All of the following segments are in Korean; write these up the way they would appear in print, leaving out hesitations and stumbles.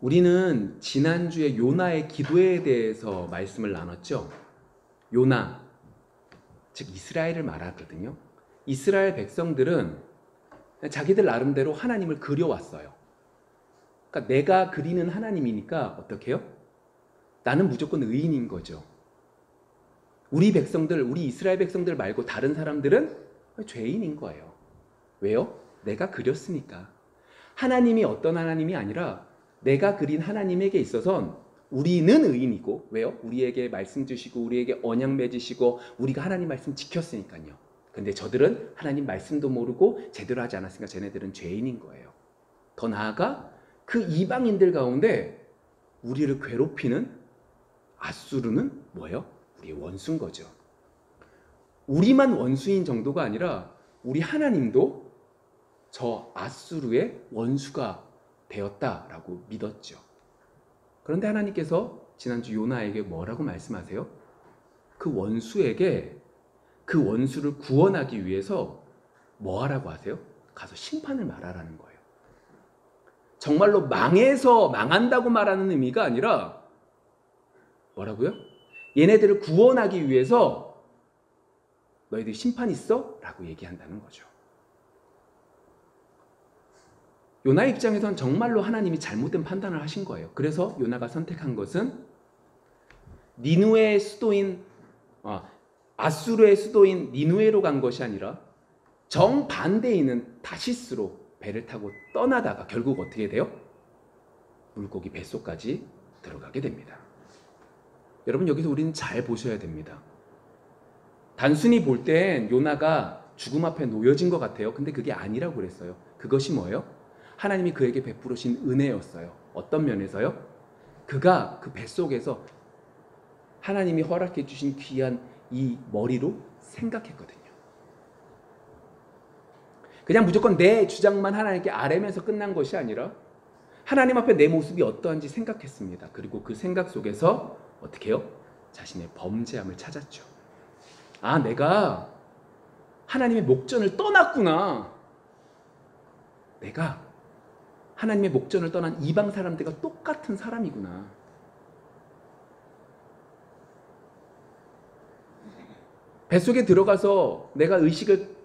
우리는 지난주에 요나의 기도에 대해서 말씀을 나눴죠. 요나, 즉 이스라엘을 말하거든요. 이스라엘 백성들은 자기들 나름대로 하나님을 그려왔어요. 그러니까 내가 그리는 하나님이니까 어떻게 해요? 나는 무조건 의인인 거죠. 우리 백성들, 우리 이스라엘 백성들 말고 다른 사람들은 죄인인 거예요. 왜요? 내가 그렸으니까. 하나님이 어떤 하나님이 아니라 내가 그린 하나님에게 있어선 우리는 의인이고, 왜요? 우리에게 말씀 주시고 우리에게 언약 맺으시고 우리가 하나님 말씀 지켰으니까요. 근데 저들은 하나님 말씀도 모르고 제대로 하지 않았으니까 쟤네들은 죄인인 거예요. 더 나아가 그 이방인들 가운데 우리를 괴롭히는 아수르는 뭐예요? 우리의 원수인 거죠. 우리만 원수인 정도가 아니라 우리 하나님도 저 아수르의 원수가 되었다라고 믿었죠. 그런데 하나님께서 지난주 요나에게 뭐라고 말씀하세요? 그 원수에게 그 원수를 구원하기 위해서 뭐 하라고 하세요? 가서 심판을 말하라는 거예요. 정말로 망해서 망한다고 말하는 의미가 아니라 뭐라고요? 얘네들을 구원하기 위해서 너희들 심판 있어? 라고 얘기한다는 거죠. 요나 입장에선 정말로 하나님이 잘못된 판단을 하신 거예요. 그래서 요나가 선택한 것은 니누의 수도인 아수르의 수도인 니누에로 간 것이 아니라 정반대에 있는 다시스로 배를 타고 떠나다가 결국 어떻게 돼요? 물고기 뱃속까지 들어가게 됩니다. 여러분, 여기서 우리는 잘 보셔야 됩니다. 단순히 볼 땐 요나가 죽음 앞에 놓여진 것 같아요. 근데 그게 아니라고 그랬어요. 그것이 뭐예요? 하나님이 그에게 베푸신 은혜였어요. 어떤 면에서요? 그가 그 뱃속에서 하나님이 허락해 주신 귀한 이 머리로 생각했거든요. 그냥 무조건 내 주장만 하나님께 아뢰면서 끝난 것이 아니라 하나님 앞에 내 모습이 어떠한지 생각했습니다. 그리고 그 생각 속에서 어떻게 해요? 자신의 범죄함을 찾았죠. 아, 내가 하나님의 목전을 떠났구나. 내가 하나님의 목전을 떠난 이방 사람들과 똑같은 사람이구나. 뱃속에 들어가서 내가 의식을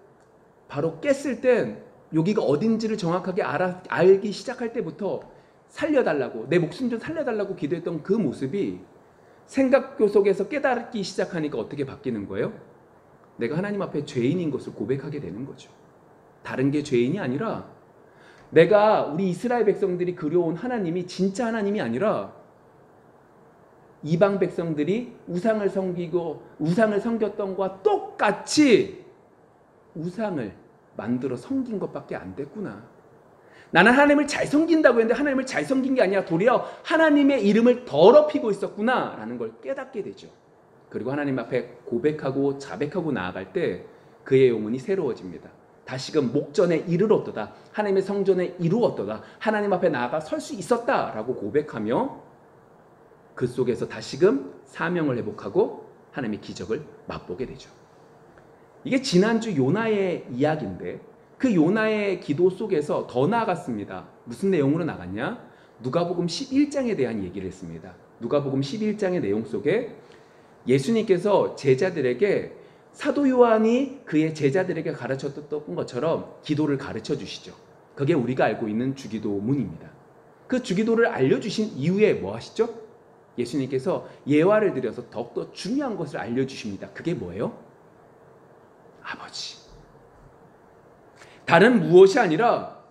바로 깼을 땐 여기가 어딘지를 정확하게 알기 시작할 때부터 살려달라고, 내 목숨 좀 살려달라고 기도했던 그 모습이 생각 속에서 깨닫기 시작하니까 어떻게 바뀌는 거예요? 내가 하나님 앞에 죄인인 것을 고백하게 되는 거죠. 다른 게 죄인이 아니라 내가 우리 이스라엘 백성들이 그려온 하나님이 진짜 하나님이 아니라 이방 백성들이 우상을 섬겼던 것과 똑같이 우상을 만들어 섬긴 것밖에 안 됐구나. 나는 하나님을 잘 섬긴다고 했는데 하나님을 잘 섬긴 게 아니라 도리어 하나님의 이름을 더럽히고 있었구나 라는 걸 깨닫게 되죠. 그리고 하나님 앞에 고백하고 자백하고 나아갈 때 그의 영혼이 새로워집니다. 다시금 목전에 이르렀도다. 하나님의 성전에 이루었도다. 하나님 앞에 나아가 설 수 있었다라고 고백하며 그 속에서 다시금 사명을 회복하고 하나님의 기적을 맛보게 되죠. 이게 지난주 요나의 이야기인데 그 요나의 기도 속에서 더 나아갔습니다. 무슨 내용으로 나갔냐? 누가복음 11장에 대한 얘기를 했습니다. 누가복음 11장의 내용 속에 예수님께서 제자들에게 사도 요한이 그의 제자들에게 가르쳤던 것처럼 기도를 가르쳐 주시죠. 그게 우리가 알고 있는 주기도문입니다. 그 주기도를 알려주신 이후에 뭐 하시죠? 예수님께서 예화를 들여서 더욱더 중요한 것을 알려주십니다. 그게 뭐예요? 아버지. 다른 무엇이 아니라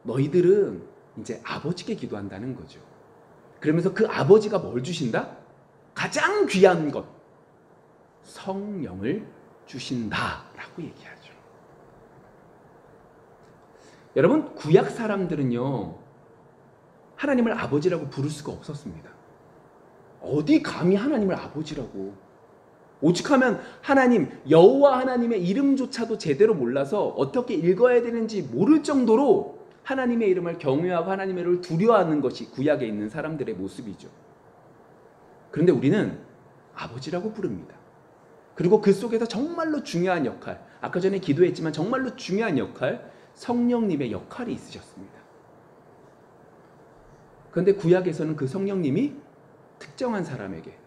너희들은 이제 아버지께 기도한다는 거죠. 그러면서 그 아버지가 뭘 주신다? 가장 귀한 것, 성령을 주신다라고 얘기하죠. 여러분, 구약 사람들은요 하나님을 아버지라고 부를 수가 없었습니다. 어디 감히 하나님을 아버지라고. 오죽하면 하나님, 여호와 하나님의 이름조차도 제대로 몰라서 어떻게 읽어야 되는지 모를 정도로 하나님의 이름을 경외하고 하나님의 이름을 두려워하는 것이 구약에 있는 사람들의 모습이죠. 그런데 우리는 아버지라고 부릅니다. 그리고 그 속에서 정말로 중요한 역할, 아까 전에 기도했지만 정말로 중요한 역할, 성령님의 역할이 있으셨습니다. 그런데 구약에서는 그 성령님이 특정한 사람에게,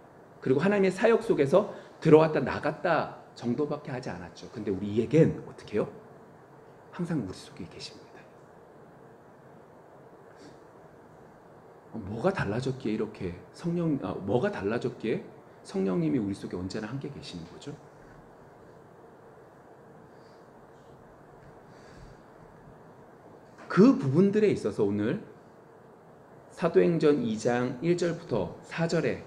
그리고 하나님의 사역 속에서 들어왔다 나갔다 정도밖에 하지 않았죠. 근데 우리에겐 어떻게 해요? 항상 우리 속에 계십니다. 뭐가 달라졌기에 이렇게 뭐가 달라졌기에 성령님이 우리 속에 언제나 함께 계시는 거죠? 그 부분들에 있어서 오늘 사도행전 2장 1절부터 4절에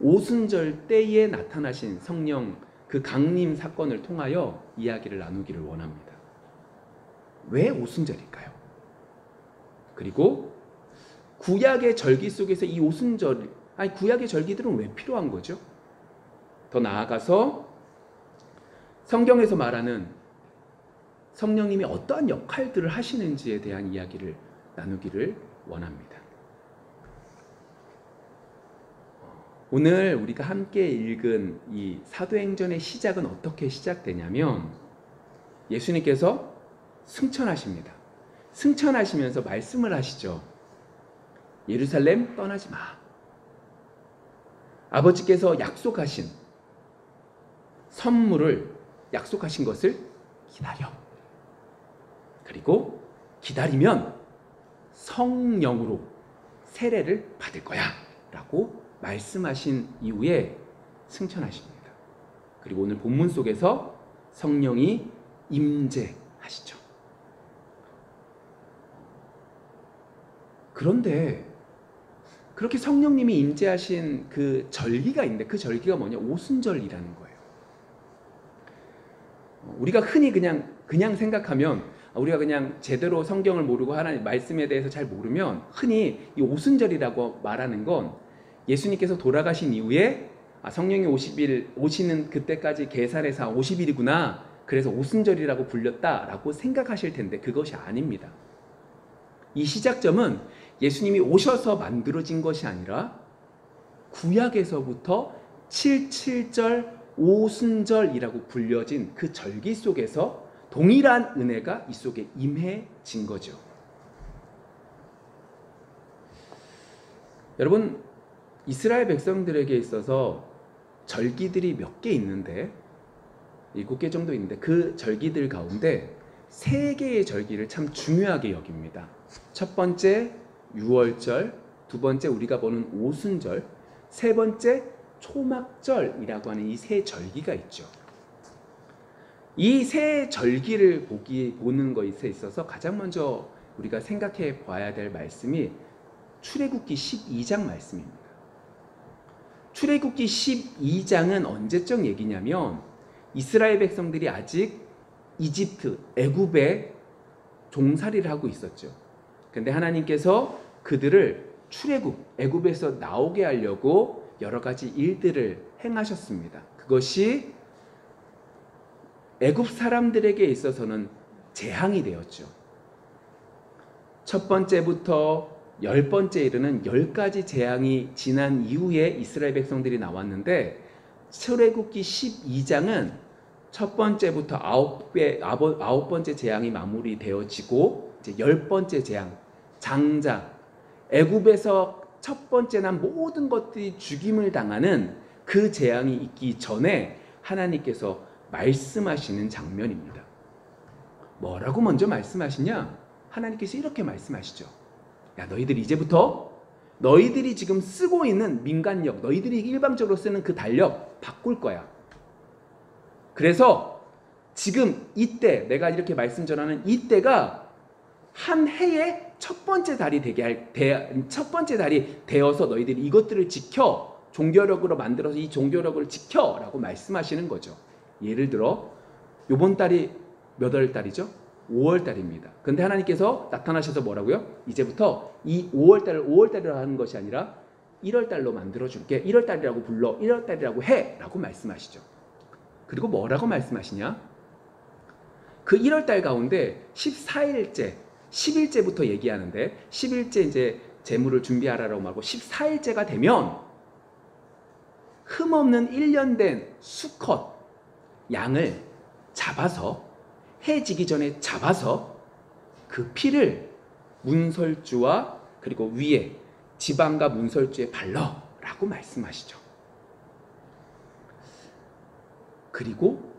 오순절 때에 나타나신 성령 그 강림 사건을 통하여 이야기를 나누기를 원합니다. 왜 오순절일까요? 그리고 구약의 절기 속에서 이 오순절, 구약의 절기들은 왜 필요한 거죠? 더 나아가서 성경에서 말하는 성령님이 어떠한 역할들을 하시는지에 대한 이야기를 나누기를 원합니다. 오늘 우리가 함께 읽은 이 사도행전의 시작은 어떻게 시작되냐면 예수님께서 승천하십니다. 승천하시면서 말씀을 하시죠. 예루살렘 떠나지 마. 아버지께서 약속하신 선물을, 약속하신 것을 기다려. 그리고 기다리면 성령으로 세례를 받을 거야 라고 말씀하신 이후에 승천하십니다. 그리고 오늘 본문 속에서 성령이 임재하시죠. 그런데 그렇게 성령님이 임재하신 그 절기가 있는데 그 절기가 뭐냐? 오순절이라는 거예요. 우리가 흔히 그냥 생각하면, 우리가 그냥 제대로 성경을 모르고 하나님 말씀에 대해서 잘 모르면 흔히 이 오순절이라고 말하는 건 예수님께서 돌아가신 이후에 성령이 오시는 그때까지 계산해서 50일이구나, 그래서 오순절이라고 불렸다라고 생각하실 텐데 그것이 아닙니다. 이 시작점은 예수님이 오셔서 만들어진 것이 아니라 구약에서부터 77절 오순절이라고 불려진 그 절기 속에서 동일한 은혜가 이 속에 임해진 거죠. 여러분, 이스라엘 백성들에게 있어서 절기들이 몇 개 있는데 7개 정도 있는데 그 절기들 가운데 3개의 절기를 참 중요하게 여깁니다. 첫 번째 유월절, 두 번째 우리가 보는 오순절, 세 번째 초막절이라고 하는 이 3절기가 있죠. 이 3절기를 보는 것에 있어서 가장 먼저 우리가 생각해 봐야 될 말씀이 출애굽기 12장 말씀입니다. 출애굽기 12장은 언제적 얘기냐면 이스라엘 백성들이 아직 이집트, 애굽에 종살이를 하고 있었죠. 근데 하나님께서 그들을 애굽에서 나오게 하려고 여러 가지 일들을 행하셨습니다. 그것이 애굽 사람들에게 있어서는 재앙이 되었죠. 첫 번째부터 10번째 이르는 10가지 재앙이 지난 이후에 이스라엘 백성들이 나왔는데 출애굽기 12장은 첫 번째부터 9번째 재앙이 마무리되어지고 이제 10번째 재앙, 장자, 애굽에서 첫 번째 난 모든 것들이 죽임을 당하는 그 재앙이 있기 전에 하나님께서 말씀하시는 장면입니다. 뭐라고 먼저 말씀하시냐? 하나님께서 이렇게 말씀하시죠. 야, 너희들이 이제부터 너희들이 지금 쓰고 있는 민간력, 너희들이 일방적으로 쓰는 그 달력 바꿀 거야. 그래서 지금 이때, 내가 이렇게 말씀 전하는 이때가 한 해의 첫 번째 달이 첫 번째 달이 되어서 너희들이 이것들을 지켜, 종교력으로 만들어서 이 종교력을 지켜라고 말씀하시는 거죠. 예를 들어 이번 달이 몇 월 달이죠? 5월 달입니다. 근데 하나님께서 나타나셔서 뭐라고요? 이제부터 이 5월 달을 5월 달이라고 하는 것이 아니라 1월 달로 만들어 줄게. 1월 달이라고 불러. 1월 달이라고 해. 라고 말씀하시죠. 그리고 뭐라고 말씀하시냐? 그 1월 달 가운데 14일째, 10일째부터 얘기하는데 10일째 이제 제물을 준비하라고 말고 14일째가 되면 흠없는 1년 된 수컷 양을 잡아서 해 지기 전에 잡아서 그 피를 문설주와 그리고 위에 지방과 문설주에 발라라고 말씀하시죠. 그리고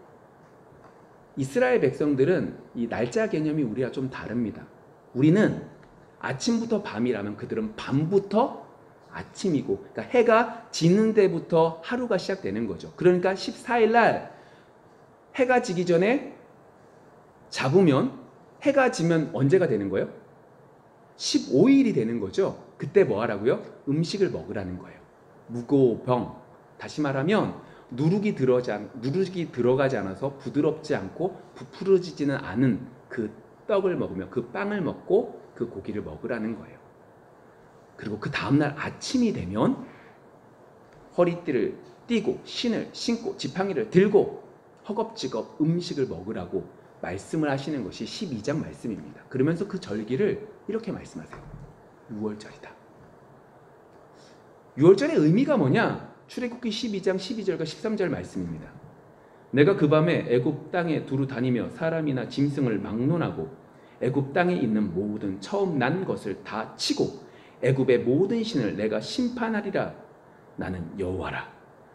이스라엘 백성들은 이 날짜 개념이 우리와 좀 다릅니다. 우리는 아침부터 밤이라면 그들은 밤부터 아침이고, 그러니까 해가 지는 데부터 하루가 시작되는 거죠. 그러니까 14일 날 해가 지기 전에 잡으면 해가 지면 언제가 되는 거예요? 15일이 되는 거죠. 그때 뭐 하라고요? 음식을 먹으라는 거예요. 무고병. 다시 말하면 누룩이 들어가지 않아서 부드럽지 않고 부풀어지지는 않은 그 떡을 먹으며 그 빵을 먹고 그 고기를 먹으라는 거예요. 그리고 그 다음날 아침이 되면 허리띠를 띠고 신을 신고 지팡이를 들고 허겁지겁 음식을 먹으라고 말씀을 하시는 것이 12장 말씀입니다. 그러면서 그 절기를 이렇게 말씀하세요. 6월절이다. 6월절의 의미가 뭐냐? 출애굽기 12장 12절과 13절 말씀입니다. 내가 그 밤에 애굽 땅에 두루 다니며 사람이나 짐승을 막론하고 애굽 땅에 있는 모든 처음 난 것을 다 치고 애굽의 모든 신을 내가 심판하리라. 나는 여호와라.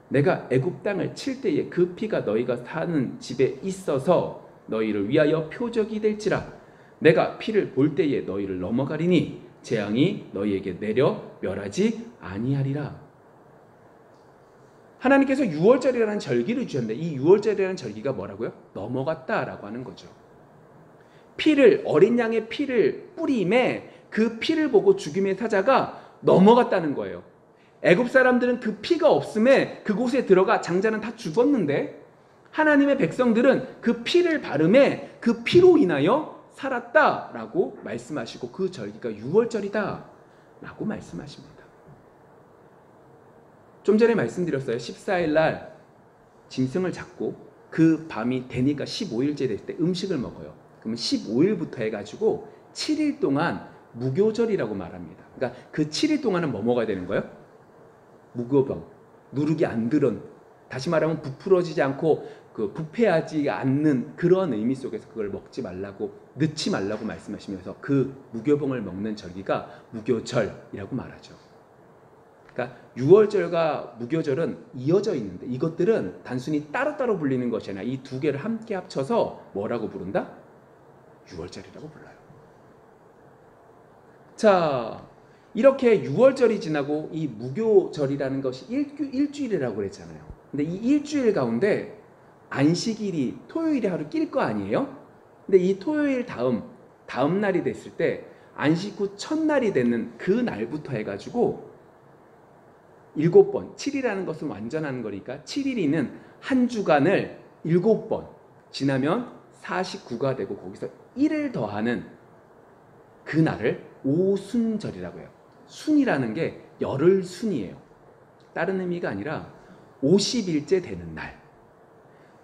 내가 애굽 땅을 칠 때에 그 피가 너희가 사는 집에 있어서 너희를 위하여 표적이 될지라. 내가 피를 볼 때에 너희를 넘어가리니 재앙이 너희에게 내려 멸하지 아니하리라. 하나님께서 6월절이라는 절기를 주셨는데 이 6월절이라는 절기가 뭐라고요? 넘어갔다라고 하는 거죠. 피를, 어린 양의 피를 뿌림에 그 피를 보고 죽임의 사자가 넘어갔다는 거예요. 애굽 사람들은 그 피가 없음에 그곳에 들어가 장자는 다 죽었는데 하나님의 백성들은 그 피를 바름에 그 피로 인하여 살았다라고 말씀하시고 그 절기가 6월절이다 라고 말씀하십니다. 좀 전에 말씀드렸어요. 14일 날 짐승을 잡고 그 밤이 되니까 15일째 됐을 때 음식을 먹어요. 그러면 15일부터 해가지고 7일 동안 무교절이라고 말합니다. 그러니까 그 7일 동안은 뭐 먹어야 되는 거예요? 무교병, 누룩이 안 들은, 다시 말하면 부풀어지지 않고 그 부패하지 않는 그런 의미 속에서 그걸 먹지 말라고, 넣지 말라고 말씀하시면서 그 무교병을 먹는 절기가 무교절이라고 말하죠. 그러니까 6월절과 무교절은 이어져 있는데 이것들은 단순히 따로따로 불리는 것이 아니라 이 두 개를 함께 합쳐서 뭐라고 부른다? 6월절이라고 불러요. 자, 이렇게 6월절이 지나고 이 무교절이라는 것이 일주일이라고 그랬잖아요. 근데 이 일주일 가운데 안식일이 토요일에 하루 낄 거 아니에요? 근데 이 토요일 다음 날이 됐을 때 안식 후 첫날이 되는 그 날부터 해가지고 7번, 7이라는 것은 완전한 거니까 7일이는 한 주간을 7번 지나면 49가 되고 거기서 1을 더하는 그 날을 오순절이라고 해요. 순이라는 게 열흘 순이에요. 다른 의미가 아니라 50일째 되는 날.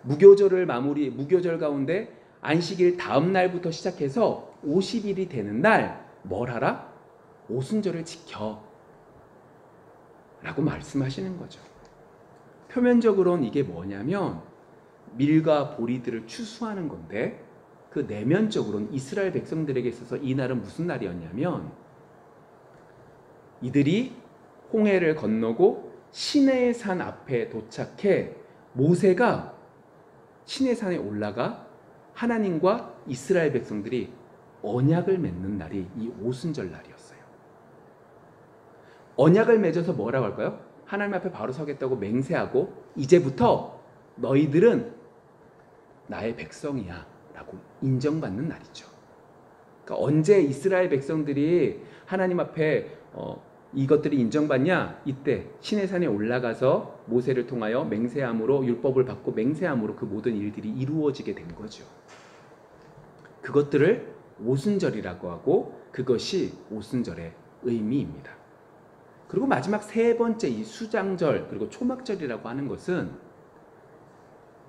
무교절 가운데 안식일 다음 날부터 시작해서 50일이 되는 날 뭘 하라? 오순절을 지켜 라고 말씀하시는 거죠. 표면적으로는 이게 뭐냐면 밀과 보리들을 추수하는 건데 그 내면적으로는 이스라엘 백성들에게 있어서 이 날은 무슨 날이었냐면 이들이 홍해를 건너고 시내의 산 앞에 도착해 모세가 시내 산에 올라가 하나님과 이스라엘 백성들이 언약을 맺는 날이 이 오순절 날이었어요. 언약을 맺어서 뭐라고 할까요? 하나님 앞에 바로 서겠다고 맹세하고 이제부터 너희들은 나의 백성이야 라고 인정받는 날이죠. 그러니까 언제 이스라엘 백성들이 하나님 앞에 이것들이 인정받냐? 이때 시내산에 올라가서 모세를 통하여 맹세함으로 율법을 받고 맹세함으로 그 모든 일들이 이루어지게 된 거죠. 그것들을 오순절이라고 하고 그것이 오순절의 의미입니다. 그리고 마지막 세 번째 이 수장절 그리고 초막절이라고 하는 것은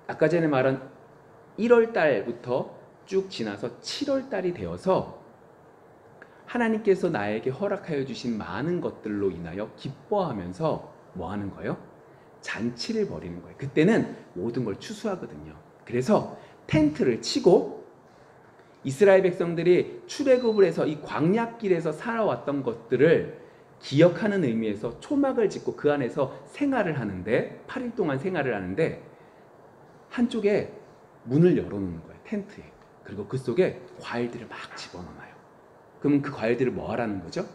아까 전에 말한 1월 달부터 쭉 지나서 7월 달이 되어서 하나님께서 나에게 허락하여 주신 많은 것들로 인하여 기뻐하면서 뭐 하는 거예요? 잔치를 벌이는 거예요. 그때는 모든 걸 추수하거든요. 그래서 텐트를 치고 이스라엘 백성들이 출애굽을 해서 이 광야길에서 살아왔던 것들을 기억하는 의미에서 초막을 짓고 그 안에서 생활을 하는데 8일 동안 생활을 하는데 한쪽에 문을 열어놓는 거예요. 텐트에. 그리고 그 속에 과일들을 막 집어넣어요. 그러면 그 과일들을 뭐 하라는 거죠?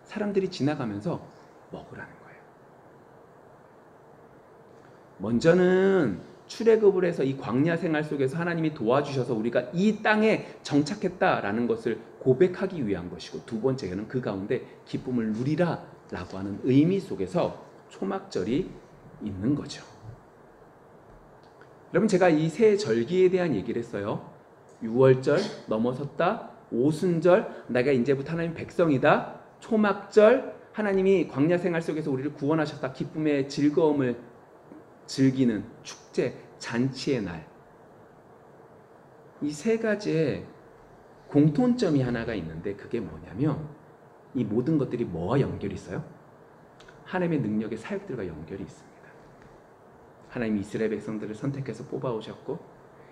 사람들이 지나가면서 먹으라는 거예요. 먼저는 출애굽을 해서 이 광야 생활 속에서 하나님이 도와주셔서 우리가 이 땅에 정착했다라는 것을 고백하기 위한 것이고, 두 번째는 그 가운데 기쁨을 누리라 라고 하는 의미 속에서 초막절이 있는 거죠. 여러분, 제가 이 세 절기에 대한 얘기를 했어요. 6월절 넘어섰다, 오순절 내가 이제부터 하나님 백성이다, 초막절 하나님이 광야 생활 속에서 우리를 구원하셨다, 기쁨의 즐거움을 즐기는 축제, 잔치의 날. 이 세 가지의 공통점이 하나가 있는데 그게 뭐냐면 이 모든 것들이 뭐와 연결이 있어요? 하나님의 능력의 사역들과 연결이 있습니다. 하나님이 이스라엘 백성들을 선택해서 뽑아오셨고,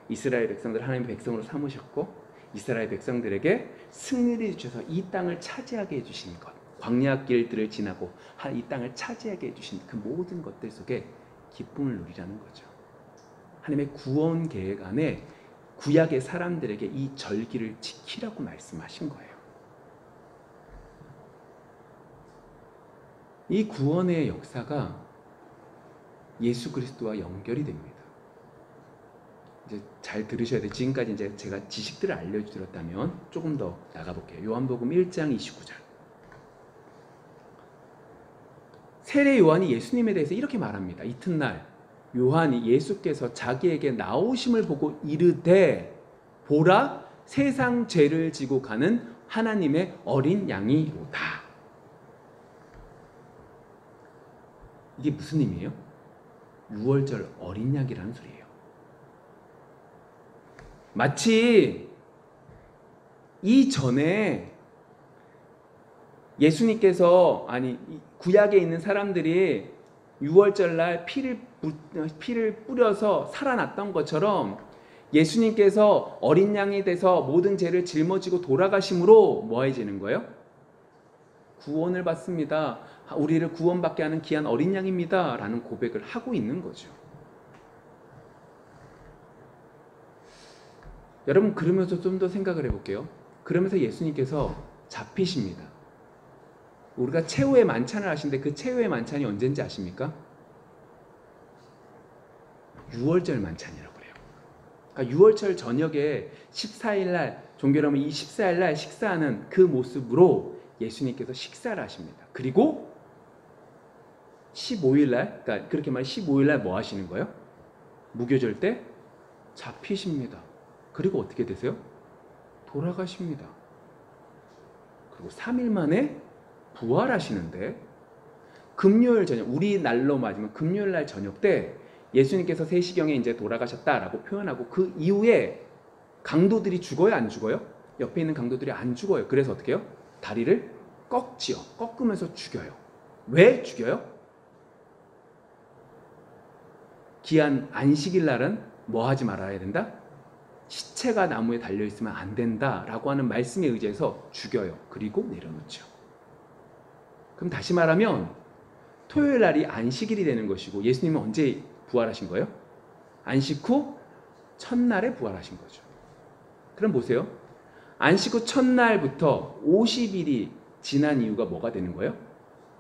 이스라엘 백성들을 하나님의 백성으로 삼으셨고, 이스라엘 백성들에게 승리를 주셔서 이 땅을 차지하게 해주신 것, 광야 길들을 지나고 이 땅을 차지하게 해주신 그 모든 것들 속에 기쁨을 누리라는 거죠. 하나님의 구원 계획 안에 구약의 사람들에게 이 절기를 지키라고 말씀하신 거예요. 이 구원의 역사가 예수 그리스도와 연결이 됩니다. 이제 잘 들으셔야 돼요. 지금까지 이제 제가 지식들을 알려드렸다면 조금 더 나가볼게요. 요한복음 1장 29절. 세례 요한이 예수님에 대해서 이렇게 말합니다. 이튿날 요한이 예수께서 자기에게 나오심을 보고 이르되, 보라, 세상 죄를 지고 가는 하나님의 어린 양이로다. 이게 무슨 의미예요? 6월절 어린 양이라는 소리예요. 마치 이전에 예수님께서, 아니 구약에 있는 사람들이 6월절 날 피를 뿌려서 살아났던 것처럼 예수님께서 어린 양이 돼서 모든 죄를 짊어지고 돌아가심으로 뭐 해지는 거예요? 구원을 받습니다. 우리를 구원받게 하는 귀한 어린 양입니다 라는 고백을 하고 있는 거죠. 여러분, 그러면서 좀 더 생각을 해볼게요. 그러면서 예수님께서 잡히십니다. 우리가 최후의 만찬을 하시는데 그 최후의 만찬이 언제인지 아십니까? 6월절 만찬이라고 그래요. 그러니까 6월절 저녁에 14일날, 종교라면 이 14일날 식사하는 그 모습으로 예수님께서 식사를 하십니다. 그리고 15일날, 그러니까 그렇게 말하면 15일날 뭐 하시는 거예요? 무교절 때 잡히십니다. 그리고 어떻게 되세요? 돌아가십니다. 그리고 3일 만에 부활하시는데, 금요일 저녁, 우리 날로 맞으면 금요일 날 저녁 때 예수님께서 3시경에 이제 돌아가셨다라고 표현하고, 그 이후에 강도들이 죽어요, 안 죽어요? 옆에 있는 강도들이 안 죽어요. 그래서 어떻게 해요? 다리를 꺾지요. 꺾으면서 죽여요. 왜 죽여요? 귀한 안식일 날은 뭐 하지 말아야 된다? 시체가 나무에 달려있으면 안 된다라고 하는 말씀에 의지해서 죽여요. 그리고 내려놓죠. 그럼 다시 말하면 토요일 날이 안식일이 되는 것이고, 예수님은 언제 부활하신 거예요? 안식 후 첫날에 부활하신 거죠. 그럼 보세요. 안식 후 첫날부터 50일이 지난 이유가 뭐가 되는 거예요?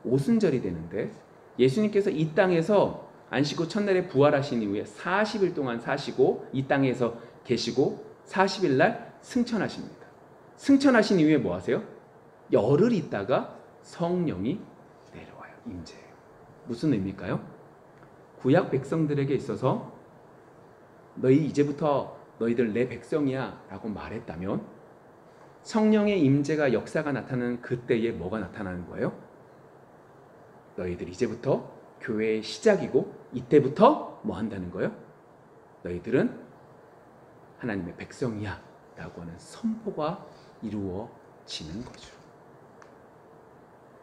오순절이 되는데, 예수님께서 이 땅에서 안식 후 첫날에 부활하신 이후에 40일 동안 사시고 이 땅에서 계시고 40일 날 승천하십니다. 승천하신 이후에 뭐 하세요? 열흘 있다가 성령이 내려와요. 임재해요. 무슨 의미일까요? 구약 백성들에게 있어서 너희 이제부터 너희들 내 백성이야 라고 말했다면, 성령의 임재가 역사가 나타나는 그때에 뭐가 나타나는 거예요? 너희들 이제부터 교회의 시작이고 이때부터 뭐 한다는 거예요? 너희들은 하나님의 백성이야 라고 하는 선포가 이루어지는 거죠.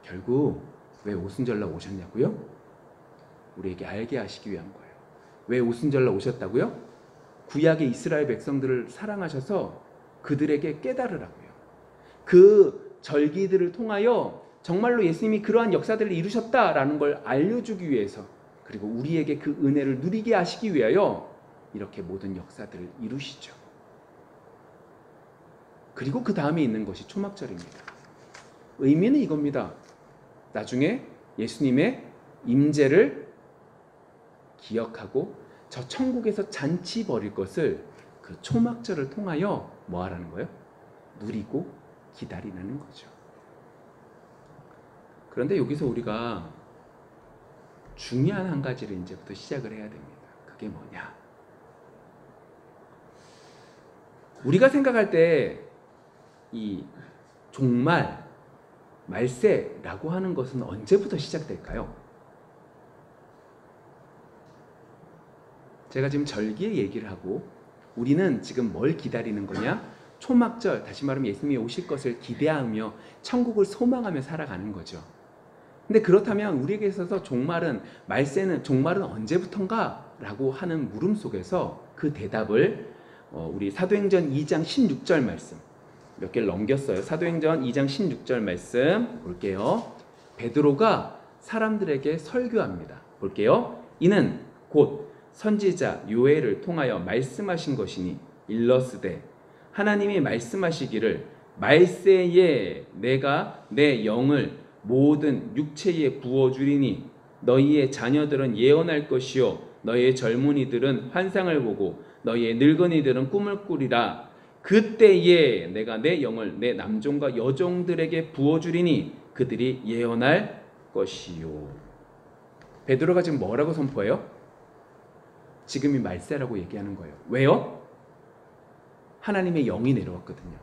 결국 왜 오순절날 오셨냐고요? 우리에게 알게 하시기 위한 거예요. 왜 오순절날 오셨다고요? 구약의 이스라엘 백성들을 사랑하셔서 그들에게 깨달으라고요. 그 절기들을 통하여 정말로 예수님이 그러한 역사들을 이루셨다라는 걸 알려주기 위해서, 그리고 우리에게 그 은혜를 누리게 하시기 위하여 이렇게 모든 역사들을 이루시죠. 그리고 그 다음에 있는 것이 초막절입니다. 의미는 이겁니다. 나중에 예수님의 임재를 기억하고 저 천국에서 잔치 벌일 것을 그 초막절을 통하여 뭐 하라는 거예요? 누리고 기다리는 거죠. 그런데 여기서 우리가 중요한 한 가지를 이제부터 시작을 해야 됩니다. 그게 뭐냐? 우리가 생각할 때 이 종말, 말세라고 하는 것은 언제부터 시작될까요? 제가 지금 절기의 얘기를 하고 우리는 지금 뭘 기다리는 거냐? 초막절, 다시 말하면 예수님이 오실 것을 기대하며 천국을 소망하며 살아가는 거죠. 근데 그렇다면 우리에게 있어서 종말은, 말세는, 종말은 언제부턴가? 라고 하는 물음 속에서 그 대답을 우리 사도행전 2장 16절 말씀, 몇 개를 넘겼어요. 사도행전 2장 16절 말씀 볼게요. 베드로가 사람들에게 설교합니다. 볼게요. 이는 곧 선지자 요엘을 통하여 말씀하신 것이니 일러스되 하나님이 말씀하시기를 말세에 내가 내 영을 모든 육체에 부어주리니 너희의 자녀들은 예언할 것이요 너희의 젊은이들은 환상을 보고 너희의 늙은이들은 꿈을 꾸리라. 그때에 내가 내 영을 내 남종과 여종들에게 부어주리니 그들이 예언할 것이요. 베드로가 지금 뭐라고 선포해요? 지금이 말세라고 얘기하는 거예요. 왜요? 하나님의 영이 내려왔거든요.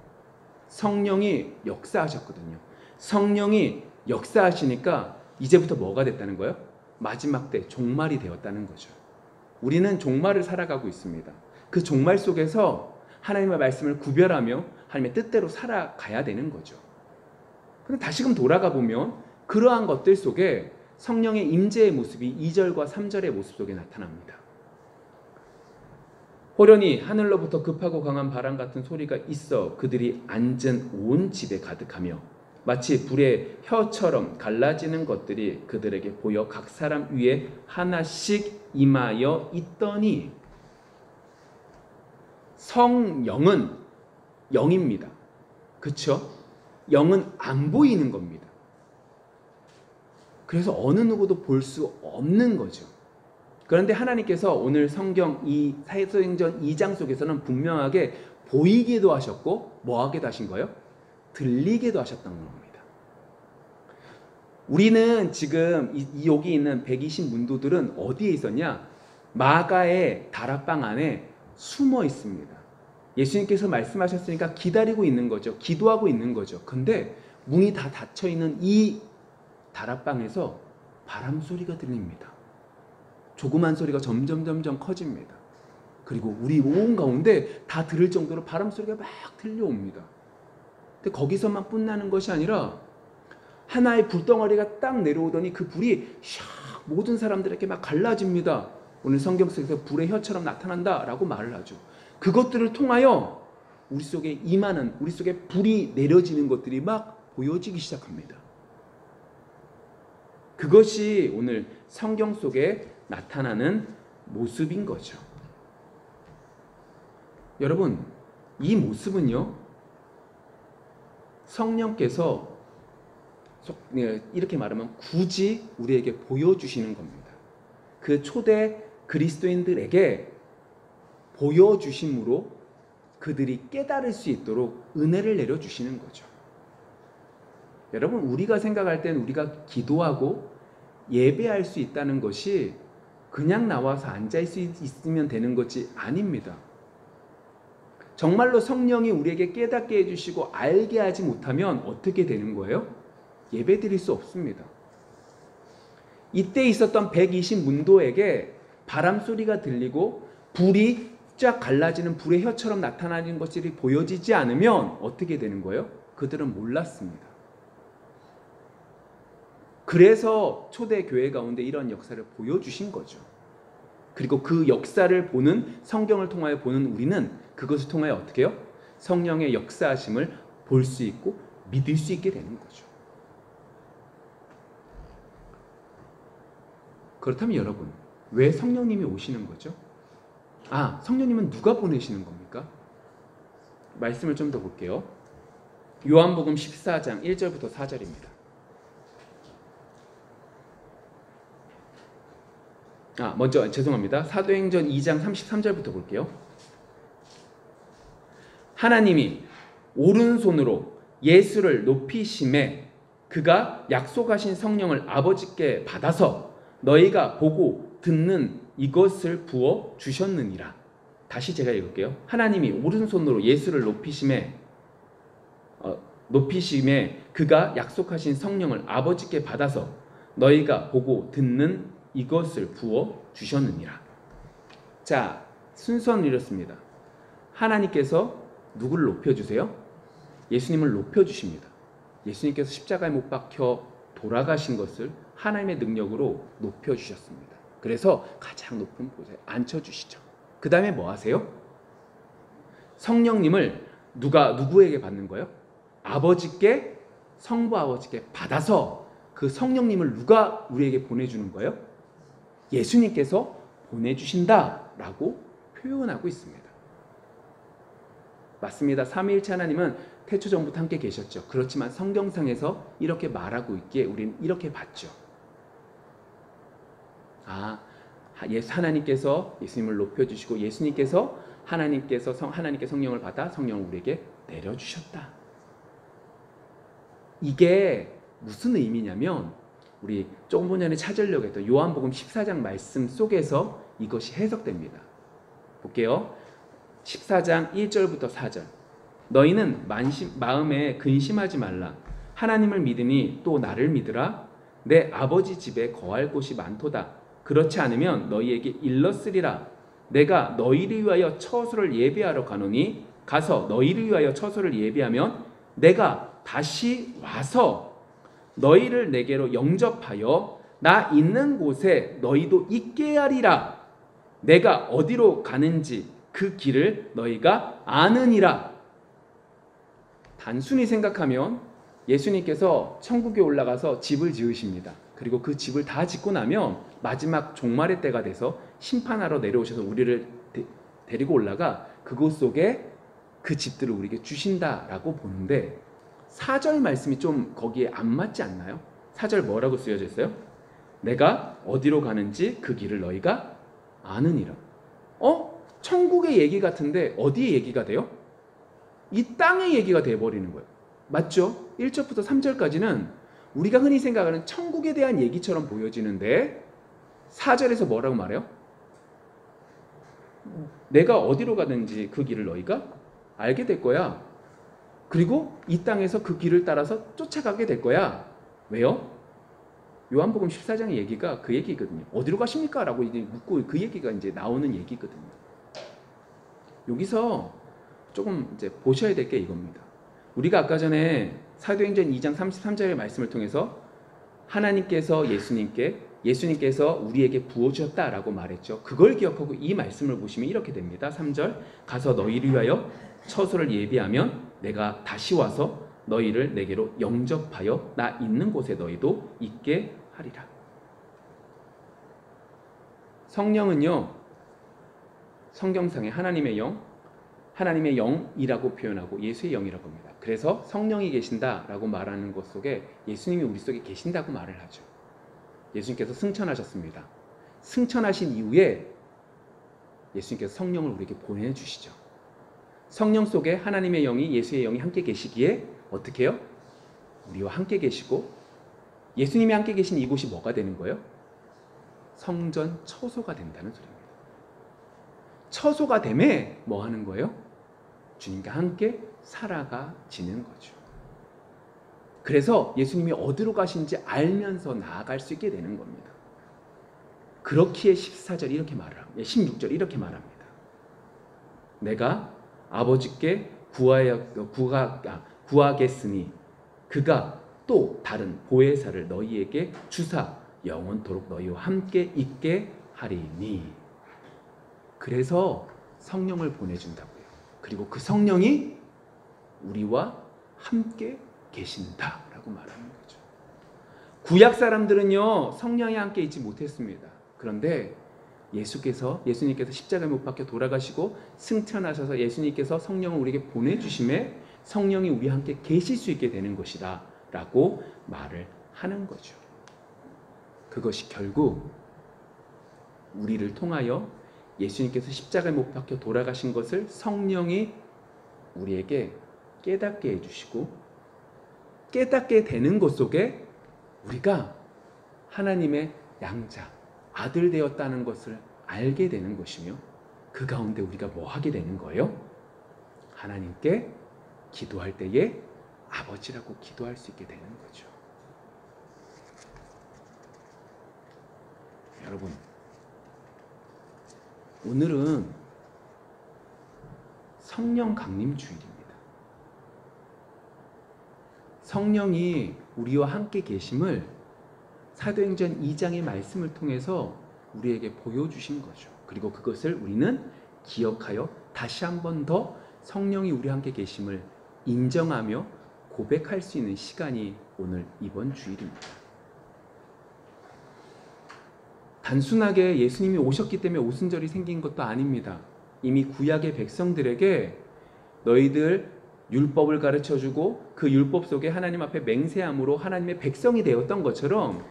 성령이 역사하셨거든요. 성령이 역사하시니까 이제부터 뭐가 됐다는 거예요? 마지막 때 종말이 되었다는 거죠. 우리는 종말을 살아가고 있습니다. 그 종말 속에서 하나님의 말씀을 구별하며 하나님의 뜻대로 살아가야 되는 거죠. 그런데 다시금 돌아가 보면 그러한 것들 속에 성령의 임재의 모습이 2절과 3절의 모습 속에 나타납니다. 호련히 하늘로부터 급하고 강한 바람 같은 소리가 있어 그들이 앉은 온 집에 가득하며 마치 불의 혀처럼 갈라지는 것들이 그들에게 보여 각 사람 위에 하나씩 임하여 있더니, 성령은 영입니다. 그렇죠? 영은 안 보이는 겁니다. 그래서 어느 누구도 볼 수 없는 거죠. 그런데 하나님께서 오늘 성경 이 사도행전 2장 속에서는 분명하게 보이게도 하셨고 뭐하게도 하신 거예요? 들리게도 하셨던 겁니다. 우리는 지금 여기 있는 120 문도들은 어디에 있었냐? 마가의 다락방 안에 숨어 있습니다. 예수님께서 말씀하셨으니까 기다리고 있는 거죠. 기도하고 있는 거죠. 근데 문이 다 닫혀 있는 이 다락방에서 바람 소리가 들립니다. 조그만 소리가 점점 커집니다. 그리고 우리 온 가운데 다 들을 정도로 바람 소리가 막 들려옵니다. 근데 거기서만 끝나는 것이 아니라 하나의 불덩어리가 딱 내려오더니 그 불이 샥 모든 사람들에게 막 갈라집니다. 오늘 성경 속에서 불의 혀처럼 나타난다라고 말을 하죠. 그것들을 통하여 우리 속에 임하는, 우리 속에 불이 내려지는 것들이 막 보여지기 시작합니다. 그것이 오늘 성경 속에 나타나는 모습인 거죠. 여러분, 이 모습은요, 성령께서 이렇게 말하면 굳이 우리에게 보여주시는 겁니다. 그 초대 그리스도인들에게 보여주심으로 그들이 깨달을 수 있도록 은혜를 내려주시는 거죠. 여러분, 우리가 생각할 땐 우리가 기도하고 예배할 수 있다는 것이 그냥 나와서 앉아있으면 되는 것이 아닙니다. 정말로 성령이 우리에게 깨닫게 해주시고 알게 하지 못하면 어떻게 되는 거예요? 예배 드릴 수 없습니다. 이때 있었던 120 문도에게 바람 소리가 들리고 불이 쫙 갈라지는 불의 혀처럼 나타나는 것들이 보여지지 않으면 어떻게 되는 거예요? 그들은 몰랐습니다. 그래서 초대 교회 가운데 이런 역사를 보여주신 거죠. 그리고 그 역사를 보는, 성경을 통하여 보는 우리는 그것을 통하여 어떻게 해요? 성령의 역사하심을 볼 수 있고 믿을 수 있게 되는 거죠. 그렇다면 여러분, 왜 성령님이 오시는 거죠? 성령님은 누가 보내시는 겁니까? 말씀을 좀 더 볼게요. 요한복음 14장 1절부터 4절입니다. 먼저 죄송합니다. 사도행전 2장 33절부터 볼게요. 하나님이 오른손으로 예수를 높이심에 그가 약속하신 성령을 아버지께 받아서 너희가 보고 듣는 이것을 부어 주셨느니라. 다시 제가 읽을게요. 하나님이 오른손으로 예수를 높이심에 그가 약속하신 성령을 아버지께 받아서 너희가 보고 듣는 이것을 부어 주셨느니라. 자, 순서는 이렇습니다. 하나님께서 누구를 높여주세요? 예수님을 높여주십니다. 예수님께서 십자가에 못 박혀 돌아가신 것을 하나님의 능력으로 높여주셨습니다. 그래서 가장 높은 곳에 앉혀주시죠. 그 다음에 뭐 하세요? 성령님을 누구에게 받는 거예요? 아버지께, 성부 아버지께 받아서 그 성령님을 누가 우리에게 보내주는 거예요? 예수님께서 보내주신다라고 표현하고 있습니다. 맞습니다. 삼위일체 하나님은 태초전부터 함께 계셨죠. 그렇지만 성경상에서 이렇게 말하고 있기에 우리는 이렇게 봤죠. 하나님께서 예수님을 높여주시고 예수님께서 하나님께 성령을 받아 성령을 우리에게 내려주셨다. 이게 무슨 의미냐면 우리 조금 전에 찾으려고 했던 요한복음 14장 말씀 속에서 이것이 해석됩니다. 볼게요. 14장 1절부터 4절. 너희는 마음에 근심하지 말라. 하나님을 믿으니 또 나를 믿으라. 내 아버지 집에 거할 곳이 많도다. 그렇지 않으면 너희에게 일렀으리라. 내가 너희를 위하여 처소를 예비하러 가노니 가서 너희를 위하여 처소를 예비하면 내가 다시 와서 너희를 내게로 영접하여 나 있는 곳에 너희도 있게 하리라. 내가 어디로 가는지 그 길을 너희가 아느니라. 단순히 생각하면 예수님께서 천국에 올라가서 집을 지으십니다. 그리고 그 집을 다 짓고 나면 마지막 종말의 때가 돼서 심판하러 내려오셔서 우리를 데리고 올라가 그곳 속에 그 집들을 우리에게 주신다라고 보는데 4절 말씀이 좀 거기에 안 맞지 않나요? 4절 뭐라고 쓰여져 있어요? 내가 어디로 가는지 그 길을 너희가 아느니라. 천국의 얘기 같은데 어디의 얘기가 돼요? 이 땅의 얘기가 돼버리는 거예요. 맞죠? 1절부터 3절까지는 우리가 흔히 생각하는 천국에 대한 얘기처럼 보여지는데 4절에서 뭐라고 말해요? 내가 어디로 가든지 그 길을 너희가 알게 될 거야. 그리고 이 땅에서 그 길을 따라서 쫓아가게 될 거야. 왜요? 요한복음 14장의 얘기가 그 얘기거든요. 어디로 가십니까? 라고 이제 묻고 그 얘기가 이제 나오는 얘기거든요. 여기서 조금 이제 보셔야 될 게 이겁니다. 우리가 아까 전에 사도행전 2장 33절의 말씀을 통해서 하나님께서 예수님께서 우리에게 부어주셨다라고 말했죠. 그걸 기억하고 이 말씀을 보시면 이렇게 됩니다. 3절 가서 너희를 위하여 처소를 예비하면 내가 다시 와서 너희를 내게로 영접하여 나 있는 곳에 너희도 있게 하리라. 성령은요, 성경상에 하나님의 영이라고 표현하고 예수의 영이라고 합니다. 그래서 성령이 계신다라고 말하는 것 속에 예수님이 우리 속에 계신다고 말을 하죠. 예수님께서 승천하셨습니다. 승천하신 이후에 예수님께서 성령을 우리에게 보내주시죠. 성령 속에 하나님의 영이 예수의 영이 함께 계시기에 어떻게 해요? 우리와 함께 계시고 예수님이 함께 계신 이곳이 뭐가 되는 거예요? 성전 처소가 된다는 소리입니다. 처소가 되매 뭐 하는 거예요? 주님과 함께 살아가지는 거죠. 그래서 예수님이 어디로 가신지 알면서 나아갈 수 있게 되는 겁니다. 그렇기에 14절 이렇게 말을 합니다. 16절 이렇게 말합니다. 내가 아버지께 구하겠으니 그가 또 다른 보혜사를 너희에게 주사 영원토록 너희와 함께 있게 하리니. 그래서 성령을 보내준다고요. 그리고 그 성령이 우리와 함께 계신다라고 말하는 거죠. 구약 사람들은요 성령이 함께 있지 못했습니다. 그런데 예수님께서 십자가에 못 박혀 돌아가시고 승천하셔서 예수님께서 성령을 우리에게 보내주심에 성령이 우리와 함께 계실 수 있게 되는 것이다 라고 말을 하는 거죠. 그것이 결국 우리를 통하여 예수님께서 십자가에 못 박혀 돌아가신 것을 성령이 우리에게 깨닫게 해주시고 깨닫게 되는 것 속에 우리가 하나님의 양자, 아들 되었다는 것을 알게 되는 것이며 그 가운데 우리가 뭐 하게 되는 거예요? 하나님께 기도할 때에 아버지라고 기도할 수 있게 되는 거죠. 여러분, 오늘은 성령 강림 주일입니다. 성령이 우리와 함께 계심을 사도행전 2장의 말씀을 통해서 우리에게 보여주신 거죠. 그리고 그것을 우리는 기억하여 다시 한 번 더 성령이 우리와 함께 계심을 인정하며 고백할 수 있는 시간이 오늘 이번 주일입니다. 단순하게 예수님이 오셨기 때문에 오순절이 생긴 것도 아닙니다. 이미 구약의 백성들에게 너희들 율법을 가르쳐주고 그 율법 속에 하나님 앞에 맹세함으로 하나님의 백성이 되었던 것처럼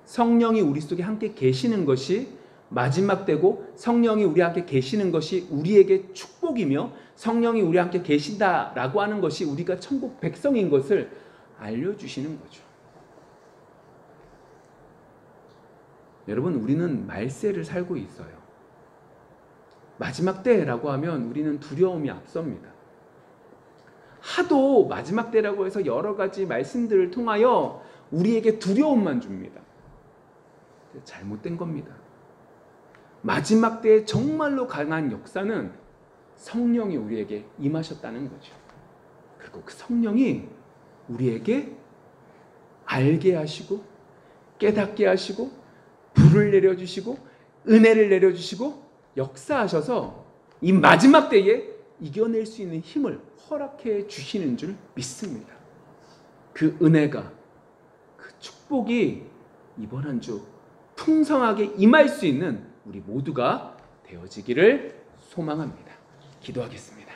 성령이 우리 속에 함께 계시는 것이 마지막 때고 성령이 우리 함께 계시는 것이 우리에게 축복이며 성령이 우리 함께 계신다라고 하는 것이 우리가 천국 백성인 것을 알려주시는 거죠. 여러분, 우리는 말세를 살고 있어요. 마지막 때라고 하면 우리는 두려움이 앞섭니다. 하도 마지막 때라고 해서 여러 가지 말씀들을 통하여 우리에게 두려움만 줍니다. 잘못된 겁니다. 마지막 때에 정말로 강한 역사는 성령이 우리에게 임하셨다는 거죠. 그리고 그 성령이 우리에게 알게 하시고 깨닫게 하시고 불을 내려주시고 은혜를 내려주시고 역사하셔서 이 마지막 때에 이겨낼 수 있는 힘을 허락해 주시는 줄 믿습니다. 그 은혜가, 그 축복이 이번 한 주 풍성하게 임할 수 있는 우리 모두가 되어지기를 소망합니다. 기도하겠습니다.